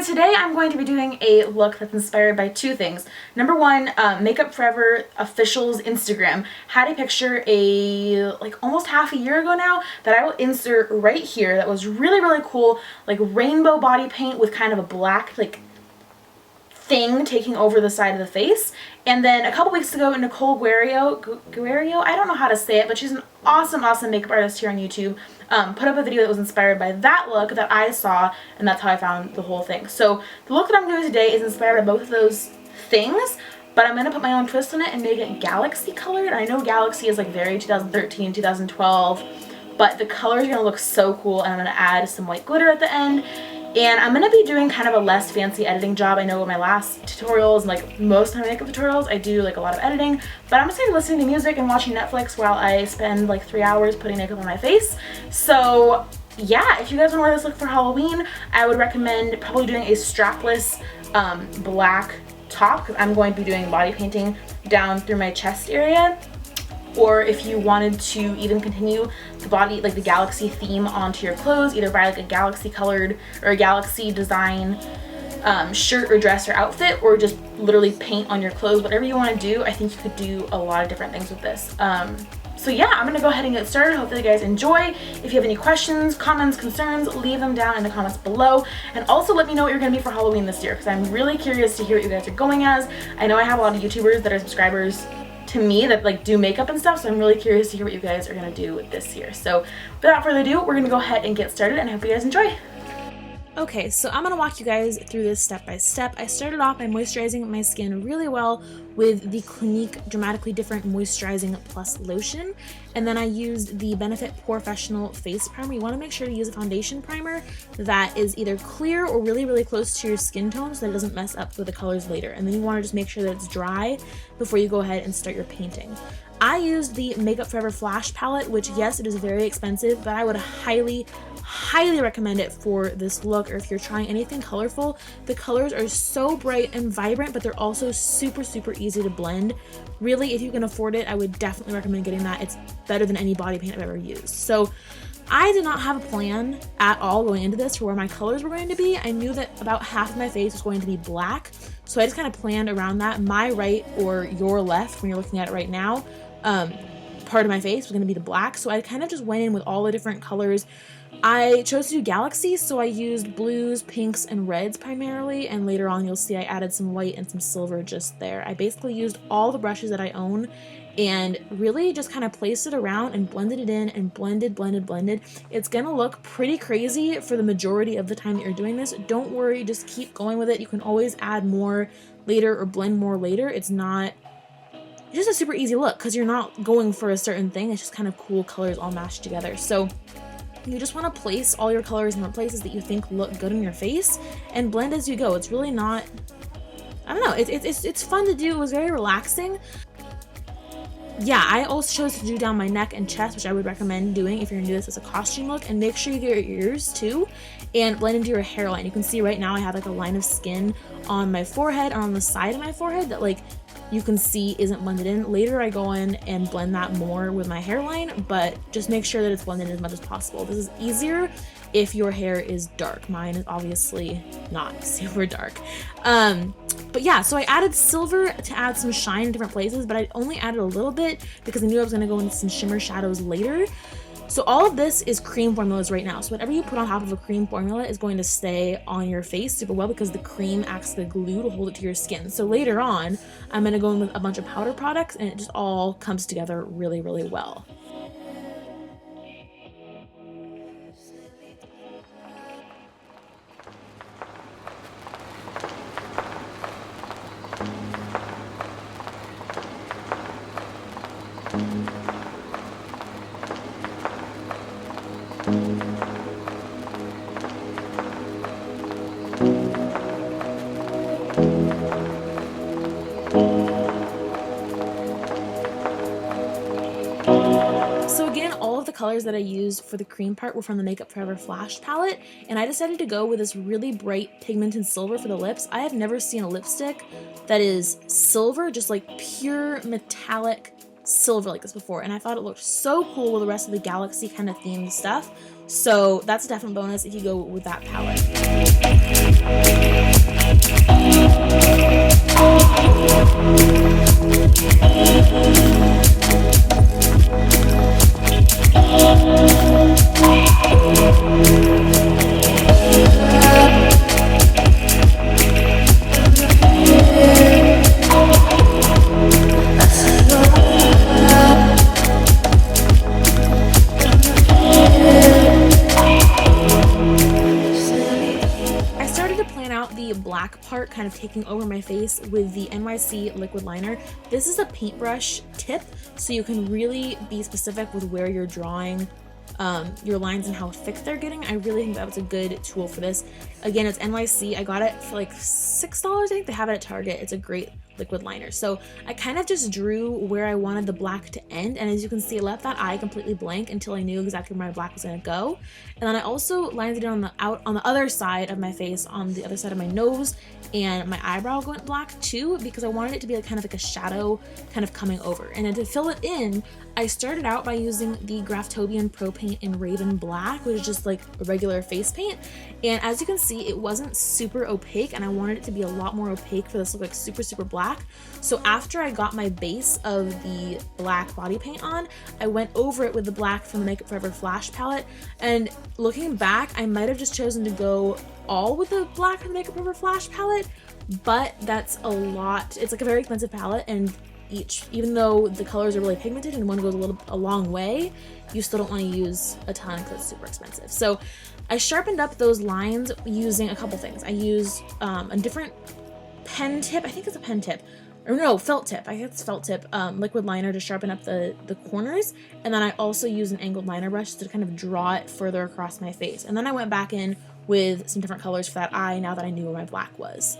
So today I'm going to be doing a look that's inspired by two things. Number one, Makeup Forever Official's Instagram had a picture like almost half a year ago now that I will insert right here that was really, really cool, like rainbow body paint with kind of a black like thing taking over the side of the face. And then a couple weeks ago, Nicole Guerrero, I don't know how to say it, but she's an awesome makeup artist here on YouTube, put up a video that was inspired by that look that I saw, and that's how I found the whole thing. So the look that I'm doing today is inspired by both of those things, but I'm going to put my own twist on it and make it galaxy colored. I know galaxy is like very 2013, 2012, but the colors are going to look so cool, and I'm going to add some white glitter at the end. And I'm going to be doing kind of a less fancy editing job. I know in my last tutorials and like most of my makeup tutorials, I do like a lot of editing, but I'm just going to be listening to music and watching Netflix while I spend like 3 hours putting makeup on my face. So yeah, if you guys want to wear this look for Halloween, I would recommend probably doing a strapless black top, because I'm going to be doing body painting down through my chest area. Or if you wanted to even continue the body, like the galaxy theme onto your clothes, either buy like a galaxy colored or a galaxy design shirt or dress or outfit, or just literally paint on your clothes, whatever you want to do. I think you could do a lot of different things with this. So yeah, I'm going to go ahead and get started. Hopefully you guys enjoy. If you have any questions, comments, concerns, leave them down in the comments below. And also let me know what you're going to be for Halloween this year, because I'm really curious to hear what you guys are going as. I know I have a lot of YouTubers that are subscribers to me that like do makeup and stuff, so I'm really curious to hear what you guys are gonna do this year. So without further ado, we're gonna go ahead and get started, and I hope you guys enjoy. Okay, so I'm going to walk you guys through this step by step. I started off by moisturizing my skin really well with the Clinique Dramatically Different Moisturizing Plus Lotion. And then I used the Benefit Porefessional Face Primer. You want to make sure to use a foundation primer that is either clear or really, really close to your skin tone so that it doesn't mess up with the colors later. And then you want to just make sure that it's dry before you go ahead and start your painting. I used the Makeup Forever Flash Palette, which yes, it is very expensive, but I would highly recommend it for this look, or if you're trying anything colorful. The colors are so bright and vibrant, but they're also super easy to blend. Really, if you can afford it, I would definitely recommend getting that. It's better than any body paint I've ever used. So I did not have a plan at all going into this for where my colors were going to be. I knew that about half of my face was going to be black, so I just kind of planned around that. My right or your left, when you're looking at it right now, part of my face was going to be the black, so I kind of just went in with all the different colors. I chose to do galaxy, so I used blues, pinks, and reds primarily, and later on you'll see I added some white and some silver just there. I basically used all the brushes that I own and really just kind of placed it around and blended it in and blended. It's gonna look pretty crazy for the majority of the time that you're doing this. Don't worry, just keep going with it. You can always add more later or blend more later. It's just a super easy look because you're not going for a certain thing. It's just kind of cool colors all mashed together. So you just want to place all your colors in the places that you think look good on your face and blend as you go. It's really not, I don't know, it's fun to do. It was very relaxing. Yeah, I also chose to do down my neck and chest, which I would recommend doing if you're gonna do this as a costume look. And make sure you get your ears too and blend into your hairline. You can see right now I have like a line of skin on my forehead or on the side of my forehead that like you can see isn't blended in. Later I go in and blend that more with my hairline, but just make sure that it's blended in as much as possible. This is easier if your hair is dark. Mine is obviously not super dark. But yeah, so I added silver to add some shine in different places, but I only added a little bit because I knew I was gonna go into some shimmer shadows later. So all of this is cream formulas right now. So whatever you put on top of a cream formula is going to stay on your face super well because the cream acts like glue to hold it to your skin. So later on, I'm gonna go in with a bunch of powder products and it just all comes together really well. So again, all of the colors that I used for the cream part were from the Makeup Forever Flash palette, and I decided to go with this really bright pigmented silver for the lips. I have never seen a lipstick that is silver, just like pure metallic silver like this before, and I thought it looked so cool with the rest of the galaxy kind of themed stuff. So that's a definite bonus if you go with that palette. started to plan out the black part kind of taking over my face with the NYC Liquid Liner. This is a paintbrush tip, so you can really be specific with where you're drawing your lines and how thick they're getting. I really think that was a good tool for this. Again, it's NYC. I got it for like $6. I think they have it at Target. It's a great liquid liner. So I kind of just drew where I wanted the black to end, and as you can see, I left that eye completely blank until I knew exactly where my black was going to go. And then I also lined it on the other side of my face, on the other side of my nose, and my eyebrow went black too, because I wanted it to be like kind of like a shadow kind of coming over. And then to fill it in, I started out by using the Graftobian Pro Paint in Raven Black, which is just like a regular face paint. And as you can see, it wasn't super opaque, and I wanted it to be a lot more opaque for this to look like super, super black. So after I got my base of the black body paint on, I went over it with the black from the Makeup Forever Flash palette. And looking back, I might have just chosen to go all with the black from the Makeup Forever Flash palette, but that's a lot. It's like a very expensive palette, and even though the colors are really pigmented and one goes a long way, you still don't want to use a ton because it's super expensive. So I sharpened up those lines using a couple things. I used a different pen tip. I think it's a pen tip. Or no, felt tip. I think it's felt tip liquid liner to sharpen up the corners. And then I also used an angled liner brush to kind of draw it further across my face. And then I went back in with some different colors for that eye now that I knew where my black was.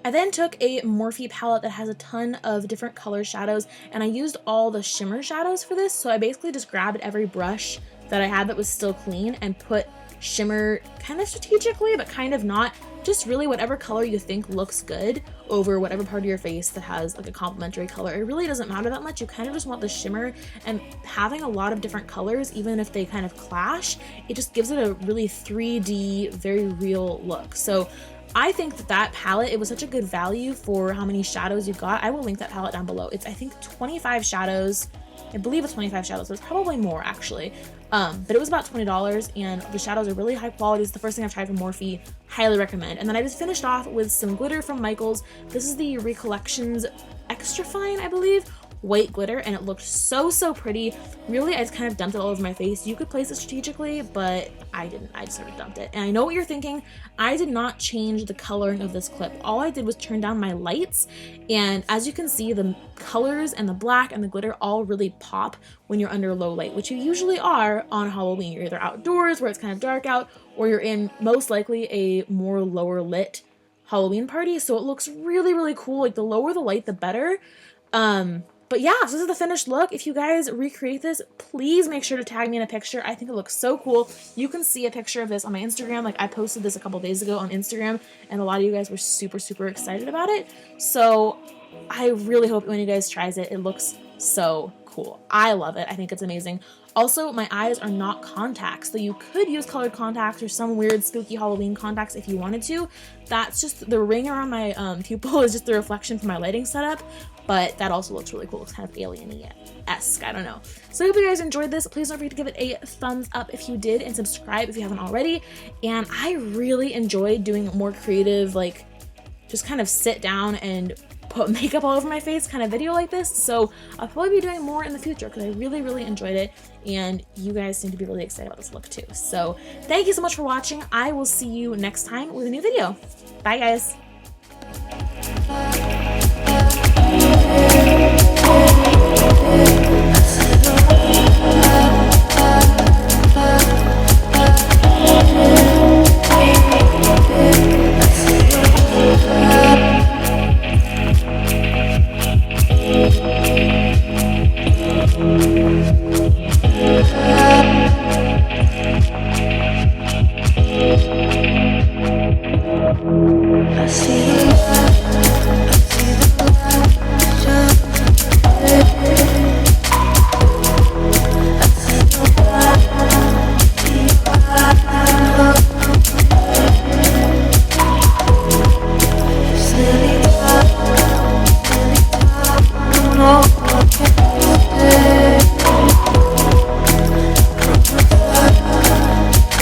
I then took a Morphe palette that has a ton of different color shadows, and I used all the shimmer shadows for this. So I basically just grabbed every brush that I had that was still clean and put shimmer kind of strategically, but kind of not. Just really whatever color you think looks good over whatever part of your face that has like a complementary color. It really doesn't matter that much. You kind of just want the shimmer, and having a lot of different colors, even if they kind of clash, it just gives it a really 3D, very real look. So I think that palette, it was such a good value for how many shadows you got. I will link that palette down below. It's, I think, 25 shadows. I believe it's 25 shadows, but it's probably more actually. But it was about $20, and the shadows are really high quality. It's the first thing I've tried from Morphe. Highly recommend. And then I just finished off with some glitter from Michaels. This is the Recollections Extra Fine, I believe, white glitter, and it looked so, so pretty. Really, I just kind of dumped it all over my face. You could place it strategically, but I didn't. I just sort of dumped it. And I know what you're thinking. I did not change the coloring of this clip. All I did was turn down my lights, and as you can see, the colors and the black and the glitter all really pop when you're under low light, which you usually are on Halloween. You're either outdoors where it's kind of dark out, or you're in most likely a more lower lit Halloween party. So it looks really, really cool. Like the lower the light, the better. But yeah, so this is the finished look. If you guys recreate this, please make sure to tag me in a picture. I think it looks so cool. You can see a picture of this on my Instagram. Like I posted this a couple days ago on Instagram, and a lot of you guys were super, super excited about it. So I really hope when you guys tries it, it looks so cool. I love it. I think it's amazing. Also, my eyes are not contacts, so you could use colored contacts or some weird spooky Halloween contacts if you wanted to. That's just the ring around my pupil is just the reflection from my lighting setup, but that also looks really cool. It's kind of alien-y-esque, I don't know. So I hope you guys enjoyed this. Please don't forget to give it a thumbs up if you did, and subscribe if you haven't already. And I really enjoyed doing more creative, like just kind of sit down and put makeup all over my face kind of video like this. So I'll probably be doing more in the future because I really, really enjoyed it, and you guys seem to be really excited about this look too. So thank you so much for watching. I will see you next time with a new video. Bye guys.